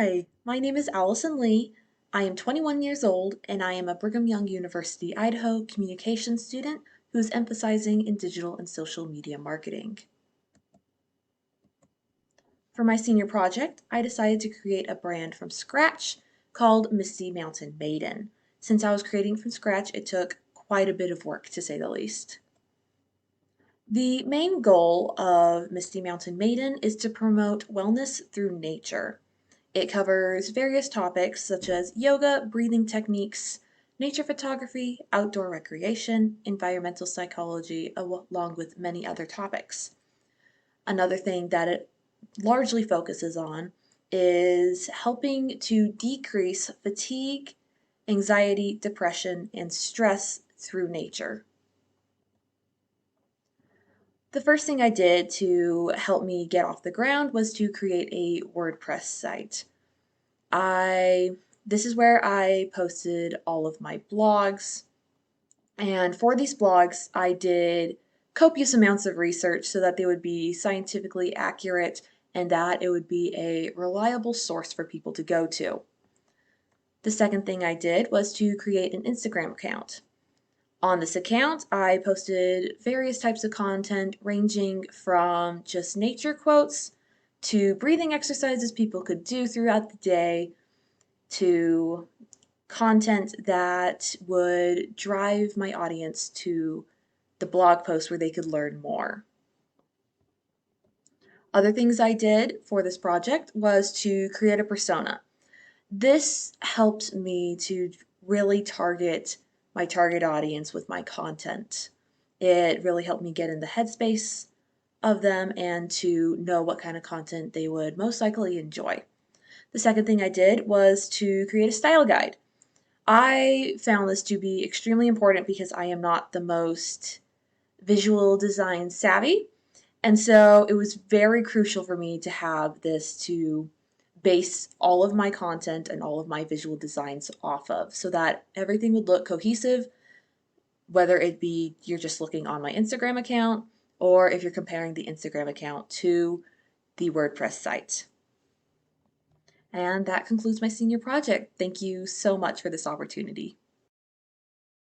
Hi, my name is Allison Lee. I am 21 years old and I am a Brigham Young University, Idaho communications student who's emphasizing in digital and social media marketing. For my senior project, I decided to create a brand from scratch called Misty Mountain Maiden. Since I was creating from scratch, it took quite a bit of work to say the least. The main goal of Misty Mountain Maiden is to promote wellness through nature. It covers various topics such as yoga, breathing techniques, nature photography, outdoor recreation, environmental psychology, along with many other topics. Another thing that it largely focuses on is helping to decrease fatigue, anxiety, depression, and stress through nature. The first thing I did to help me get off the ground was to create a WordPress site. This is where I posted all of my blogs. And for these blogs, I did copious amounts of research so that they would be scientifically accurate and that it would be a reliable source for people to go to. The second thing I did was to create an Instagram account. On this account, I posted various types of content ranging from just nature quotes to breathing exercises people could do throughout the day to content that would drive my audience to the blog post where they could learn more. Other things I did for this project was to create a persona. This helped me to really target my target audience with my content. It really helped me get in the headspace of them and to know what kind of content they would most likely enjoy. The second thing I did was to create a style guide. I found this to be extremely important because I am not the most visual design savvy. And so it was very crucial for me to have this to base all of my content and all of my visual designs off of so that everything would look cohesive, whether it be you're just looking on my Instagram account or if you're comparing the Instagram account to the WordPress site. And that concludes my senior project. Thank you so much for this opportunity.